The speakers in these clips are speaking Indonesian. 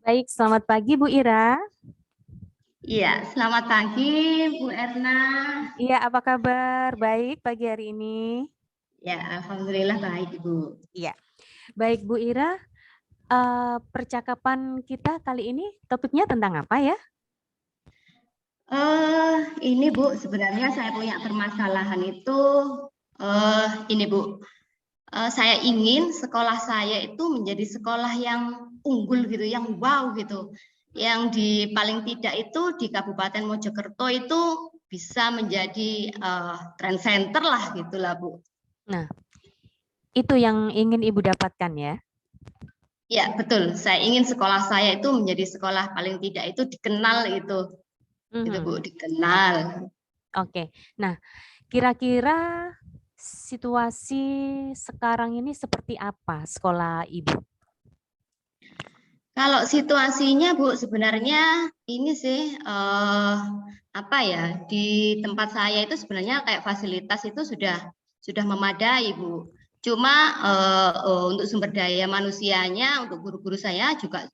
Baik, selamat pagi Bu Ira. Iya, selamat pagi Bu Erna. Iya, apa kabar? Baik pagi hari ini. Ya, alhamdulillah baik Ibu. Iya, baik Bu Ira. Percakapan kita kali ini topiknya tentang apa ya? Ini Bu, sebenarnya saya punya permasalahan itu, ini Bu, saya ingin sekolah saya itu menjadi sekolah yang unggul gitu, yang wow gitu, yang di paling tidak itu di Kabupaten Mojokerto itu bisa menjadi trend center lah gitulah Bu. Nah, itu yang ingin Ibu dapatkan ya. Ya, betul. Saya ingin sekolah saya itu menjadi sekolah paling tidak itu dikenal itu. Itu Bu, dikenal. Oke. Nah, kira-kira situasi sekarang ini seperti apa sekolah Ibu? Kalau situasinya Bu, sebenarnya ini sih apa ya, di tempat saya itu sebenarnya kayak fasilitas itu sudah memadai Bu. Cuma untuk sumber daya manusianya untuk guru-guru saya juga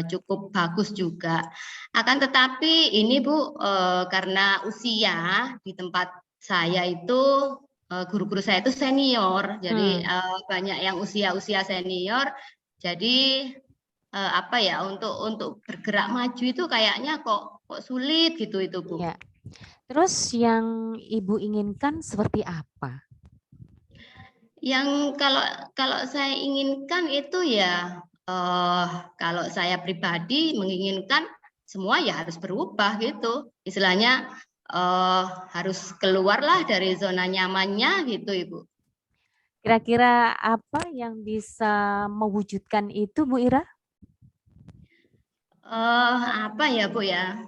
cukup bagus juga. Akan tetapi ini Bu, karena usia di tempat saya itu guru-guru saya itu senior, jadi banyak yang usia-usia senior. Jadi apa ya, untuk bergerak maju itu kayaknya kok sulit gitu itu Bu. Ya. Terus yang Ibu inginkan seperti apa? Yang kalau saya inginkan itu ya kalau saya pribadi menginginkan semua ya harus berubah gitu. Istilahnya harus keluarlah dari zona nyamannya gitu Ibu. Kira-kira apa yang bisa mewujudkan itu Bu Ira? Apa ya Bu ya?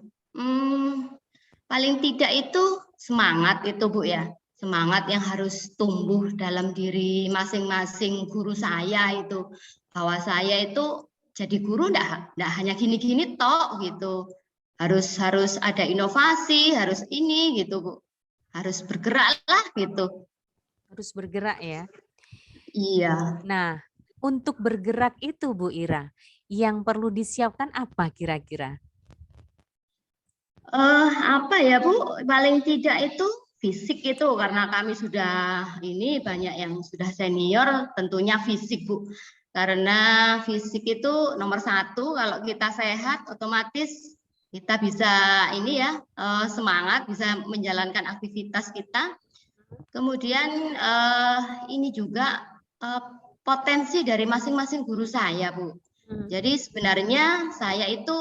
Paling tidak itu semangat itu Bu ya. Semangat yang harus tumbuh dalam diri masing-masing guru saya itu. Bahwa saya itu jadi guru enggak hanya gini-gini tok gitu. Harus ada inovasi, harus ini gitu Bu. Harus bergerak lah gitu. Harus bergerak ya. Iya. Nah, untuk bergerak itu Bu Ira, yang perlu disiapkan apa kira-kira? Apa ya Bu, paling tidak itu fisik itu karena kami sudah ini banyak yang sudah senior, tentunya fisik Bu. Karena fisik itu nomor satu, kalau kita sehat otomatis kita bisa ini ya semangat bisa menjalankan aktivitas kita. Kemudian ini juga potensi dari masing-masing guru saya Bu. Jadi sebenarnya saya itu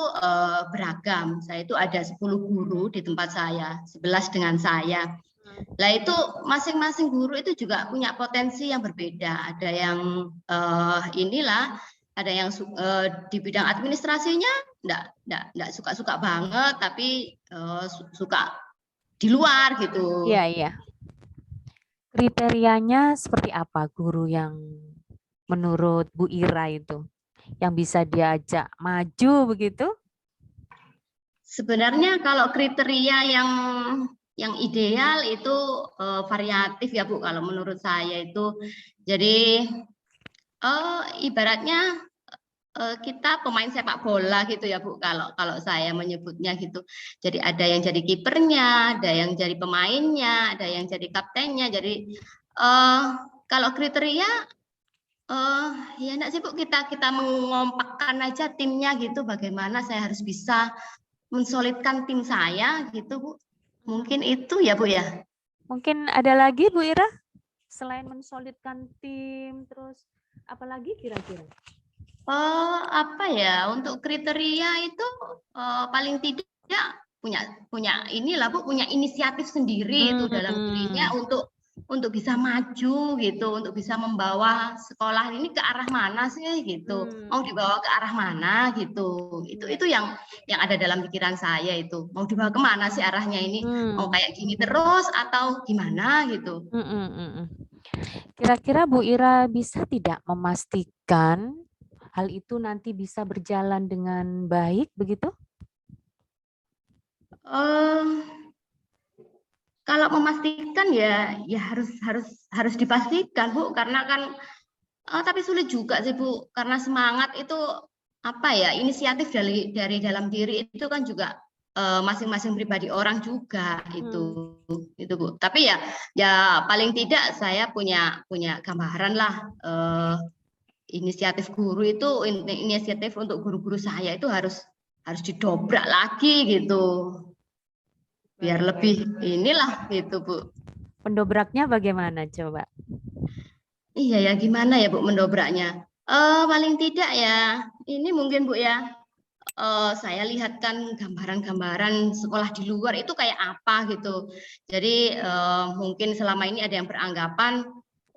beragam. Saya itu ada 10 guru di tempat saya, 11 dengan saya. Nah itu masing-masing guru itu juga punya potensi yang berbeda. Ada yang inilah, ada yang di bidang administrasinya enggak suka-suka banget, tapi suka di luar gitu. Iya, iya. Kriterianya seperti apa guru yang menurut Bu Ira itu? Yang bisa diajak maju begitu? Sebenarnya kalau kriteria yang ideal itu variatif ya Bu kalau menurut saya itu. Jadi ibaratnya kita pemain sepak bola gitu ya Bu kalau kalau saya menyebutnya gitu. Jadi ada yang jadi kipernya, ada yang jadi pemainnya, ada yang jadi kaptennya. Jadi kalau kriteria ya enggak sih Bu, kita mengompakkan aja timnya gitu, bagaimana saya harus bisa mensolidkan tim saya gitu Bu. Mungkin itu ya Bu ya. Mungkin ada lagi Bu Ira? Selain mensolidkan tim, terus apalagi kira-kira? Apa ya, untuk kriteria itu paling tidak punya inilah Bu, punya inisiatif sendiri itu dalam dirinya untuk bisa maju gitu, untuk bisa membawa sekolah ini ke arah mana sih gitu. Mau dibawa ke arah mana gitu. Itu yang ada dalam pikiran saya itu. Mau dibawa ke mana sih arahnya ini? Mau kayak gini terus atau gimana gitu. Kira-kira Bu Ira bisa tidak memastikan hal itu nanti bisa berjalan dengan baik begitu? Kalau memastikan ya harus dipastikan Bu, karena kan tapi sulit juga sih Bu, karena semangat itu apa ya, inisiatif dari dalam diri itu kan juga masing-masing pribadi orang juga itu Bu. Tapi ya paling tidak saya punya gambaran lah, inisiatif guru itu, inisiatif untuk guru-guru saya itu harus didobrak lagi gitu, biar lebih inilah gitu Bu. Pendobraknya bagaimana coba? Iya ya, gimana ya Bu mendobraknya? Paling tidak ya ini mungkin Bu ya, saya lihat kan gambaran-gambaran sekolah di luar itu kayak apa gitu. Jadi mungkin selama ini ada yang beranggapan,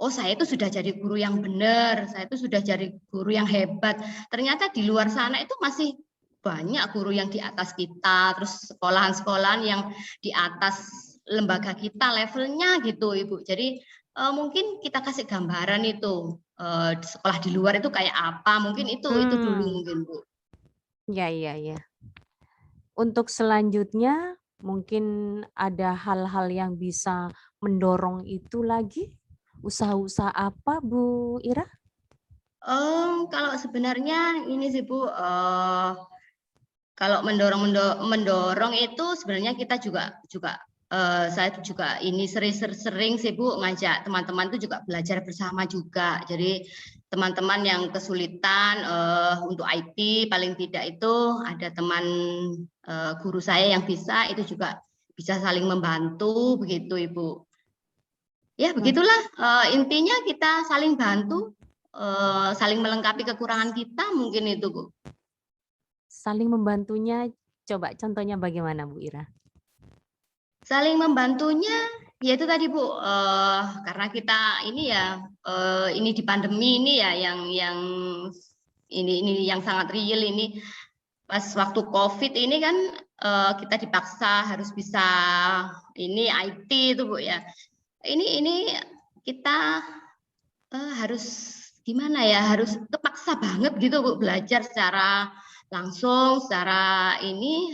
oh saya itu sudah jadi guru yang benar, saya itu sudah jadi guru yang hebat. Ternyata di luar sana itu masih banyak guru yang di atas kita, terus sekolahan-sekolahan yang di atas lembaga kita levelnya gitu Ibu. Jadi mungkin kita kasih gambaran itu sekolah di luar itu kayak apa, mungkin itu dulu mungkin Bu. Ya, iya, ya. Untuk selanjutnya mungkin ada hal-hal yang bisa mendorong itu lagi? Usaha-usaha apa Bu Ira? Kalau sebenarnya ini sih Bu, kalau mendorong itu sebenarnya kita juga saya juga ini sering sih Bu ngajak teman-teman itu juga belajar bersama juga. Jadi teman-teman yang kesulitan untuk IT paling tidak itu ada teman guru saya yang bisa, itu juga bisa saling membantu begitu Ibu. Ya begitulah, intinya kita saling bantu, saling melengkapi kekurangan kita mungkin itu Bu. Saling membantunya, coba contohnya bagaimana Bu Ira? Saling membantunya, ya itu tadi Bu, karena kita ini ya, ini di pandemi ini ya, yang ini yang sangat real ini, pas waktu COVID ini kan kita dipaksa harus bisa ini IT itu Bu ya. Ini kita harus gimana ya, harus kepaksa banget gitu Bu, belajar secara langsung, secara ini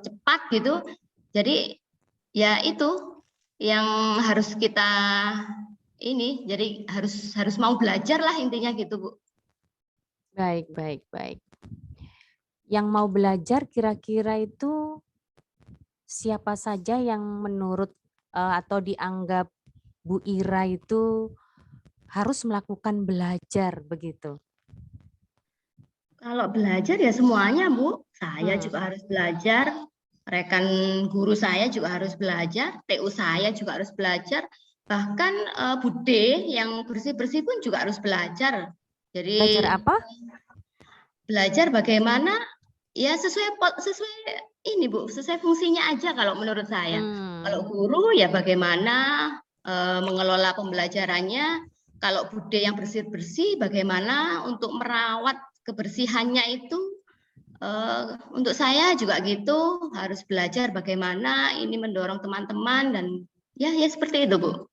cepat gitu. Jadi ya itu yang harus kita ini, jadi harus mau belajar lah intinya gitu Bu. Baik. Yang mau belajar kira-kira itu siapa saja yang menurut atau dianggap Bu Ira itu harus melakukan belajar begitu? Kalau belajar ya semuanya Bu, saya juga harus belajar, rekan guru saya juga harus belajar, TU saya juga harus belajar, bahkan Bude yang bersih-bersih pun juga harus belajar. Jadi Belajar apa? belajar bagaimana ya sesuai ini Bu, sesuai fungsinya aja kalau menurut saya. Kalau guru ya bagaimana mengelola pembelajarannya, kalau Bude yang bersih-bersih bagaimana untuk merawat kebersihannya itu, untuk saya juga gitu, harus belajar bagaimana ini mendorong teman-teman dan ya seperti itu Bu.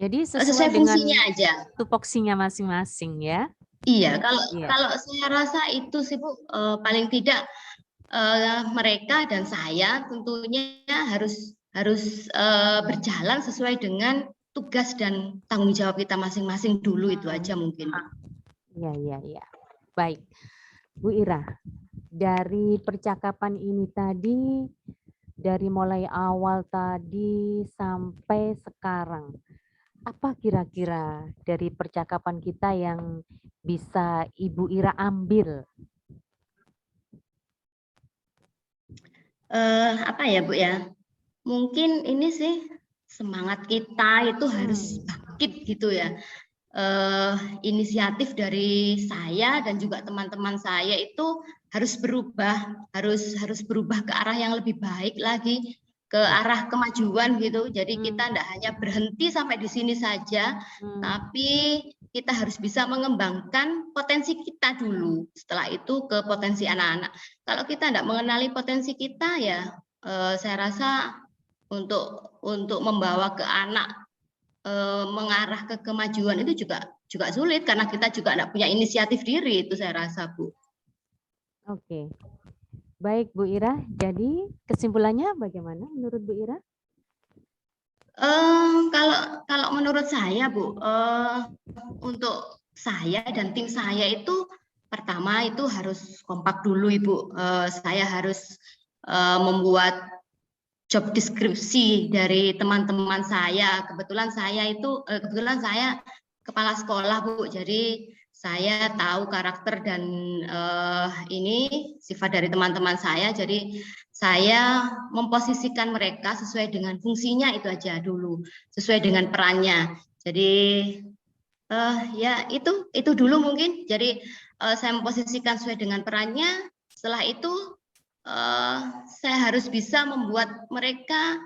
Jadi Sesuai sesuai dengan fungsinya aja. tupoksinya masing-masing ya. Iya, kalau saya rasa itu sih Bu, paling tidak mereka dan saya tentunya harus berjalan sesuai dengan tugas dan tanggung jawab kita masing-masing dulu, itu aja mungkin. Iya. Baik, Bu Ira, dari percakapan ini tadi, dari mulai awal tadi sampai sekarang, apa kira-kira dari percakapan kita yang bisa Ibu Ira ambil? Apa ya Bu ya? Mungkin ini sih semangat kita itu harus bangkit gitu ya. Inisiatif dari saya dan juga teman-teman saya itu harus berubah ke arah yang lebih baik lagi, ke arah kemajuan gitu. Jadi kita tidak hanya berhenti sampai di sini saja, tapi kita harus bisa mengembangkan potensi kita dulu. Setelah itu ke potensi anak-anak. Kalau kita tidak mengenali potensi kita ya, saya rasa untuk membawa ke anak mengarah ke kemajuan itu juga sulit, karena kita juga tidak punya inisiatif diri, itu saya rasa Bu. Oke. Baik Bu Ira, jadi kesimpulannya bagaimana menurut Bu Ira? Kalau menurut saya Bu, untuk saya dan tim saya itu pertama itu harus kompak dulu Ibu. Saya harus membuat job deskripsi dari teman-teman saya. Kebetulan saya kepala sekolah Bu. Jadi saya tahu karakter dan ini sifat dari teman-teman saya. Jadi saya memposisikan mereka sesuai dengan fungsinya itu aja dulu, sesuai dengan perannya. Jadi ya itu dulu mungkin. Jadi saya memposisikan sesuai dengan perannya. Setelah itu saya harus bisa membuat mereka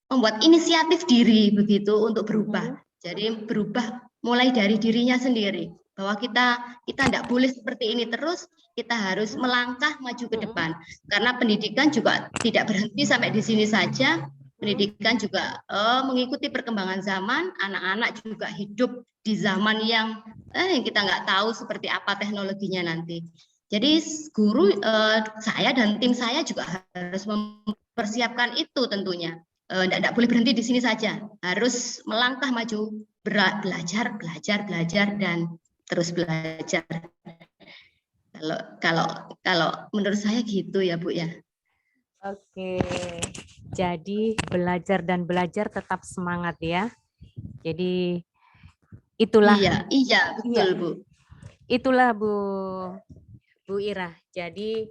membuat inisiatif diri begitu untuk berubah. Jadi berubah mulai dari dirinya sendiri. Bahwa kita tidak boleh seperti ini terus, kita harus melangkah maju ke depan. Karena pendidikan juga tidak berhenti sampai di sini saja. Pendidikan juga mengikuti perkembangan zaman. Anak-anak juga hidup di zaman yang kita nggak tahu seperti apa teknologinya nanti. Jadi guru, saya dan tim saya juga harus mempersiapkan itu tentunya. Tidak boleh berhenti di sini saja, harus melangkah maju, belajar, dan terus belajar. Kalau menurut saya gitu ya Bu ya. Oke, jadi belajar dan belajar tetap semangat ya. Jadi itulah. Iya betul Bu. Itulah Bu Ira. Jadi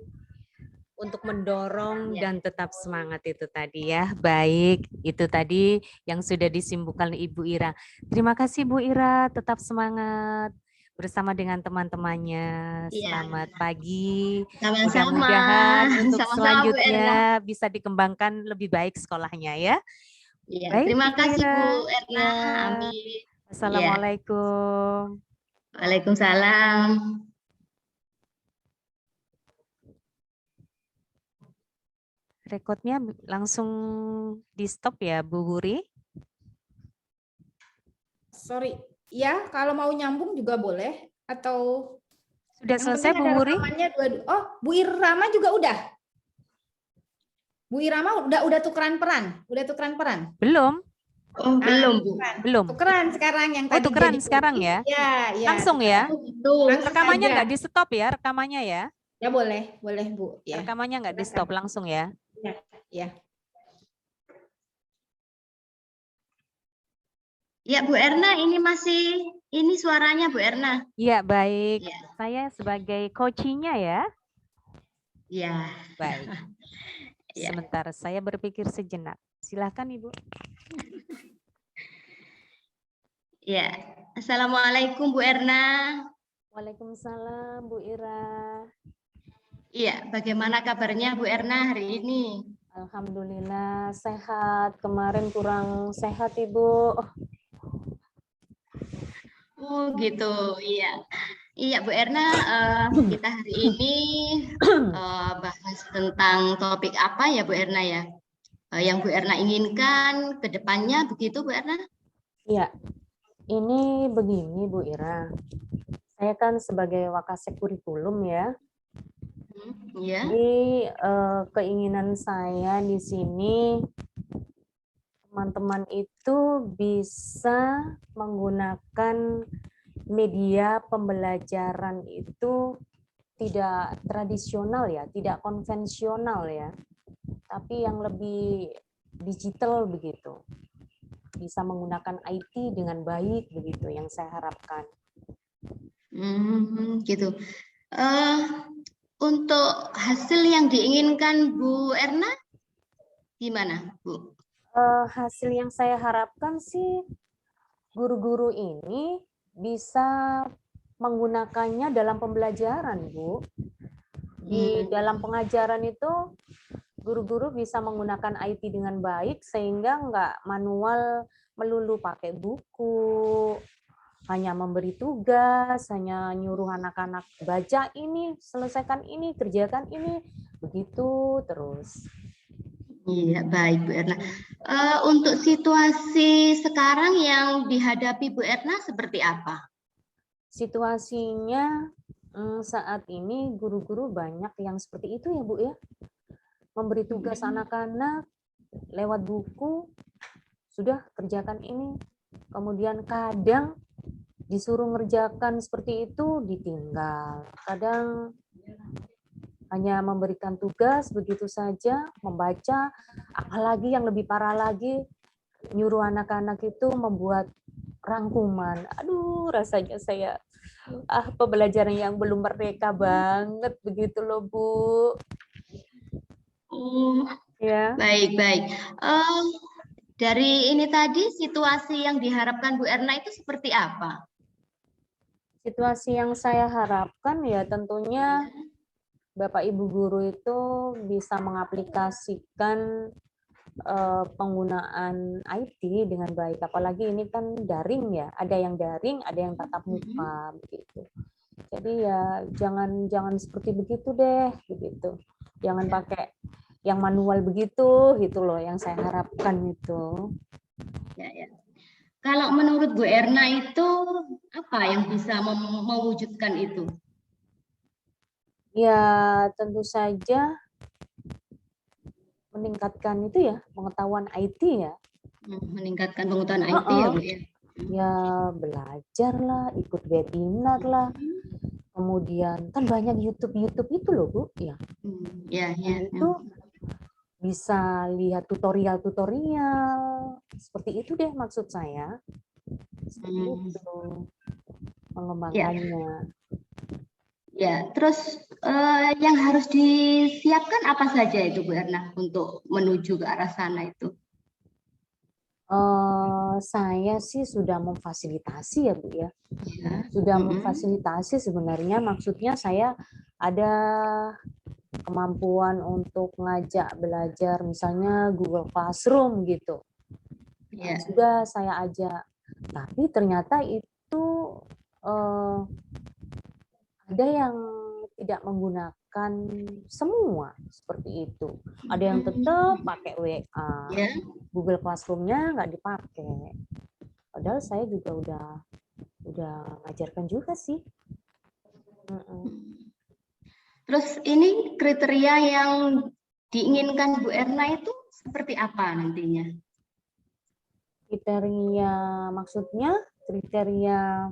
untuk mendorong dan tetap semangat itu tadi ya. Baik, itu tadi yang sudah disimpulkan Ibu Ira. Terima kasih Bu Ira, tetap semangat bersama dengan teman-temannya. Selamat pagi. Mudah-mudahan untuk selanjutnya bisa dikembangkan lebih baik sekolahnya ya. Baik, terima kasih Bu Erna. Amin. Assalamualaikum. Waalaikumsalam. Rekodnya langsung di stop ya Bu Wuri? Sorry, ya kalau mau nyambung juga boleh atau sudah selesai Bu Wuri? Oh, Bu Irama juga udah. Bu Irama udah tukeran peran, Belum. Oh, belum Bu. Belum. Tukeran sekarang yang tadi. Tukeran sekarang ya? Ya. Langsung ya? Rekamannya nggak di stop ya? Rekamannya ya? Ya boleh Bu. Ya. Rekamannya nggak di stop langsung ya? Ya. Ya Bu Erna, ini suaranya Bu Erna. Iya baik. Ya. Saya sebagai coachingnya ya. Iya. Baik. Sebentar, saya berpikir sejenak. Silakan Ibu. Ya. Assalamualaikum Bu Erna. Waalaikumsalam Bu Ira. Iya, bagaimana kabarnya Bu Erna hari ini? Alhamdulillah sehat. Kemarin kurang sehat Ibu. Oh gitu, iya. Iya Bu Erna, kita hari ini bahas tentang topik apa ya Bu Erna ya? Yang Bu Erna inginkan ke depannya begitu Bu Erna? Iya, ini begini Bu Ira. Saya kan sebagai wakasek kurikulum ya. Iya. Jadi keinginan saya di sini teman-teman itu bisa menggunakan media pembelajaran itu tidak tradisional ya, tidak konvensional ya, tapi yang lebih digital begitu. Bisa menggunakan IT dengan baik begitu yang saya harapkan. Gitu. Untuk hasil yang diinginkan Bu Erna, gimana Bu? Hasil yang saya harapkan sih guru-guru ini bisa menggunakannya dalam pembelajaran, Bu. Di dalam pengajaran itu guru-guru bisa menggunakan IT dengan baik sehingga nggak manual melulu pakai buku, hanya memberi tugas, hanya nyuruh anak-anak baca ini, selesaikan ini, kerjakan ini, begitu terus. Iya, baik Bu Erna. Untuk situasi sekarang yang dihadapi Bu Erna seperti apa? Situasinya saat ini guru-guru banyak yang seperti itu ya Bu ya. Memberi tugas anak-anak lewat buku, sudah kerjakan ini. Kemudian kadang disuruh ngerjakan seperti itu ditinggal. Kadang hanya memberikan tugas begitu saja, membaca, apalagi yang lebih parah lagi, nyuruh anak-anak itu membuat rangkuman. Aduh, rasanya saya pembelajaran yang belum merdeka banget begitu loh, Bu. Ya. Baik. Dari ini tadi situasi yang diharapkan Bu Erna itu seperti apa? Situasi yang saya harapkan ya tentunya Bapak Ibu guru itu bisa mengaplikasikan penggunaan IT dengan baik. Apalagi ini kan daring ya, ada yang daring, ada yang tatap muka begitu. Jadi ya jangan seperti begitu deh, begitu. Jangan pakai yang manual begitu, gitu loh yang saya harapkan itu. Ya. Kalau menurut Bu Erna itu apa yang bisa mewujudkan itu? Ya tentu saja meningkatkan itu ya pengetahuan IT ya. Meningkatkan pengetahuan IT ya Bu ya. Ya belajar lah, ikut webinar lah. Kemudian kan banyak YouTube itu loh Bu ya. Ya. Itu bisa lihat tutorial seperti itu deh maksud saya. Seperti itu pengembangannya. Ya, terus yang harus disiapkan apa saja itu Bu Erna untuk menuju ke arah sana itu? Saya sih sudah memfasilitasi ya Bu ya. Sudah memfasilitasi sebenarnya, maksudnya saya ada kemampuan untuk ngajak belajar misalnya Google Classroom gitu. Nah, sudah saya ajak, tapi ternyata itu ada yang tidak menggunakan semua seperti itu. Ada yang tetap pakai WA, Google Classroom-nya nggak dipakai. Padahal saya juga udah ngajarkan juga sih. Terus ini kriteria yang diinginkan Bu Erna itu seperti apa nantinya? Kriteria maksudnya kriteria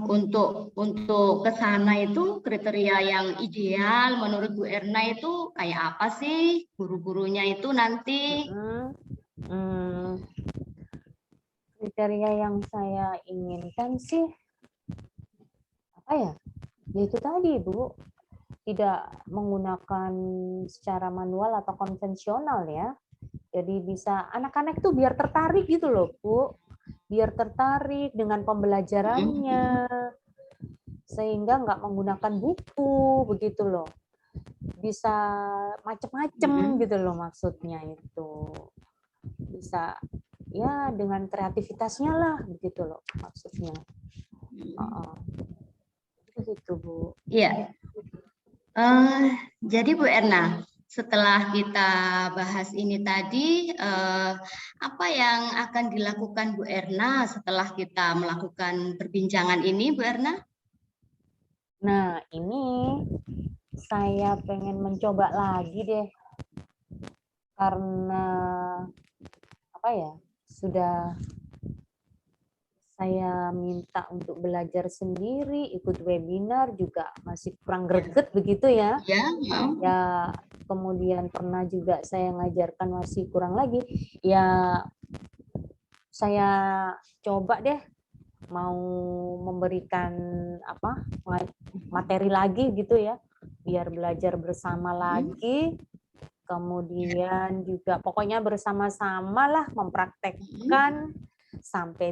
untuk ke sana itu kriteria yang ideal menurut Bu Erna itu kayak apa sih guru-gurunya itu nanti? Kriteria yang saya inginkan sih apa ya? Ya itu tadi Bu, tidak menggunakan secara manual atau konvensional ya. Jadi bisa anak-anak tuh biar tertarik gitu loh Bu, biar tertarik dengan pembelajarannya, sehingga nggak menggunakan buku begitu loh, bisa macem-macem gitu loh maksudnya itu, bisa ya dengan kreativitasnya lah begitu loh maksudnya. Begitu Bu. Iya. Jadi Bu Erna, setelah kita bahas ini tadi, apa yang akan dilakukan Bu Erna setelah kita melakukan perbincangan ini, Bu Erna? Nah, ini saya pengen mencoba lagi deh, karena apa ya, sudah saya minta untuk belajar sendiri, ikut webinar juga masih kurang greget begitu ya. Ya, kemudian pernah juga saya ngajarkan masih kurang lagi. Ya, saya coba deh mau memberikan materi lagi gitu ya, biar belajar bersama lagi. Kemudian juga pokoknya bersama-sama lah mempraktekkan sampai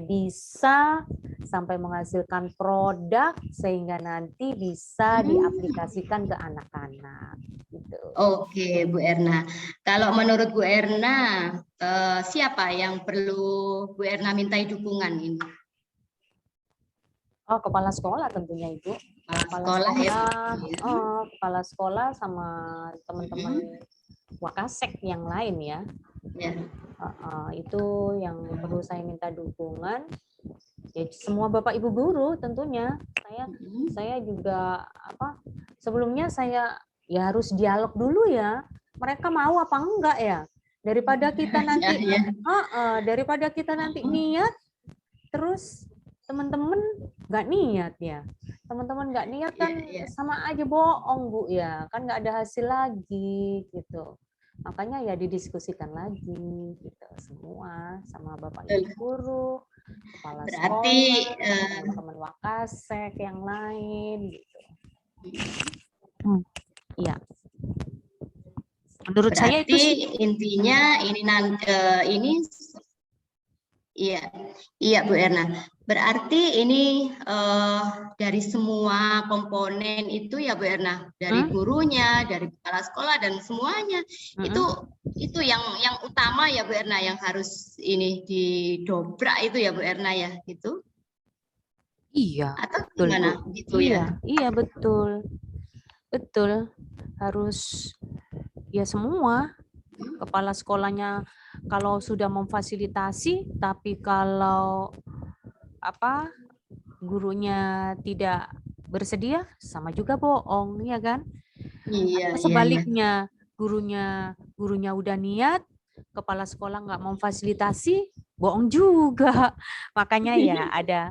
menghasilkan produk sehingga nanti bisa diaplikasikan ke anak-anak gitu. Oke Bu Erna, kalau menurut Bu Erna siapa yang perlu Bu Erna mintai dukungan ini? Kepala sekolah tentunya Ibu. Kepala sekolah sama teman-teman Wakasek yang lain ya. Itu yang perlu saya minta dukungan. Ya, semua Bapak Ibu guru tentunya. Saya juga sebelumnya saya ya harus dialog dulu ya. Mereka mau apa enggak ya? Daripada kita nanti niat terus teman-teman nggak niat ya. Teman-teman nggak niat kan Iya, iya. sama aja bohong, Bu ya. Kan nggak ada hasil lagi gitu. Makanya ya didiskusikan lagi gitu semua sama Bapak Ibu Betul. guru, kepala Berarti sekolah, teman-teman Wakasek yang lain gitu. Iya. Menurut saya itu sih. intinya ini iya, iya Bu Erna. Berarti ini dari semua komponen itu ya Bu Erna, dari gurunya, dari kepala sekolah dan semuanya itu yang utama ya Bu Erna, yang harus ini didobrak itu ya Bu Erna ya, gitu. Iya, Atau betul Bu. gimana gitu Iya, ya? iya betul. Betul. Harus ya semua kepala sekolahnya kalau sudah memfasilitasi, tapi kalau apa gurunya tidak bersedia, sama juga bohong, ya kan? Iya, Atau iya, iya. sebaliknya, gurunya udah niat, kepala sekolah nggak memfasilitasi, bohong juga. Makanya ya ada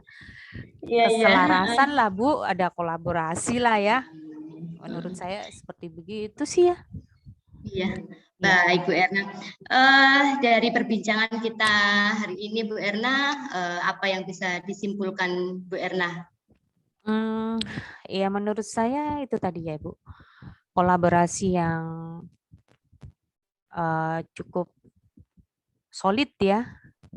Iya, iya. keselarasan lah Bu, ada kolaborasi lah ya. Menurut saya seperti begitu sih ya. Iya, Ya. baik Bu Erna. Dari perbincangan kita hari ini Bu Erna, apa yang bisa disimpulkan Bu Erna? Ya menurut saya itu tadi ya Bu, kolaborasi yang cukup solid ya,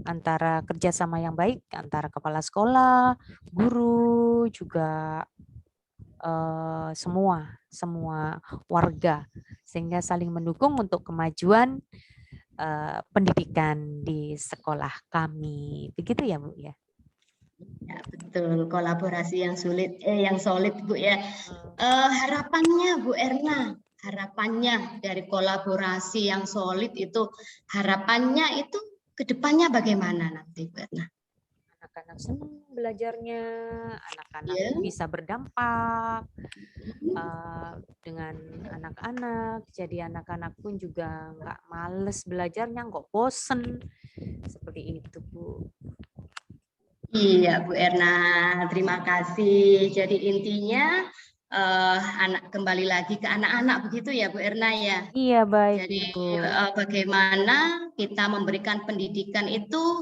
antara kerjasama yang baik antara kepala sekolah, guru, juga semua warga, sehingga saling mendukung untuk kemajuan pendidikan di sekolah kami. Begitu ya Bu ya. Ya, betul, kolaborasi yang yang solid Bu ya. Harapannya Bu Erna, harapannya dari kolaborasi yang solid itu, harapannya itu ke depannya bagaimana nanti Bu Erna? Anak-anak senang belajarnya, anak-anak Ya. bisa berdampak dengan anak-anak, jadi anak-anak pun juga nggak males belajarnya, nggak bosen, seperti itu Bu. Iya Bu Erna, terima kasih. Jadi intinya anak kembali lagi ke anak-anak begitu ya Bu Erna ya. Iya baik Jadi Ibu. bagaimana kita memberikan pendidikan itu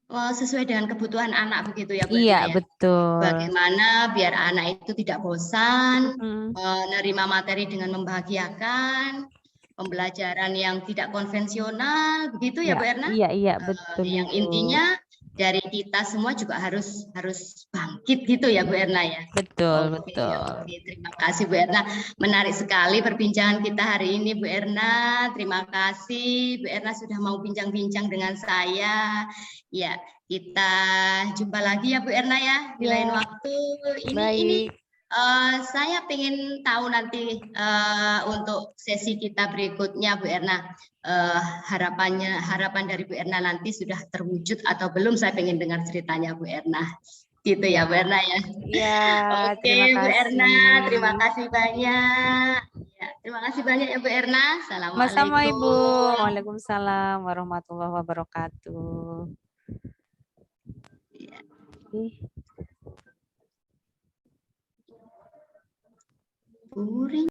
sesuai dengan kebutuhan anak begitu ya Bu Iya Erna ya. betul. Bagaimana biar anak itu tidak bosan, Mm-mm. menerima materi dengan membahagiakan, pembelajaran yang tidak konvensional, begitu ya Ya, Bu Erna? iya betul Yang Ibu. intinya dari kita semua juga harus bangkit gitu ya Bu Erna ya. Betul Oke, betul. oke, terima kasih Bu Erna. Menarik sekali perbincangan kita hari ini Bu Erna. Terima kasih Bu Erna sudah mau bincang-bincang dengan saya. Ya, kita jumpa lagi ya Bu Erna ya di lain Ya, waktu. Ini baik. saya ingin tahu nanti untuk sesi kita berikutnya Bu Erna, harapan dari Bu Erna nanti sudah terwujud atau belum, saya ingin dengar ceritanya Bu Erna. Gitu ya Ya, Bu Erna ya. ya, Oke terima Bu Erna, terima kasih. kasih banyak. Ya, terima kasih banyak ya Bu Erna. Sama-sama Ibu. Assalamualaikum. Waalaikumsalam warahmatullahi wabarakatuh. Ya. Ih. Puring.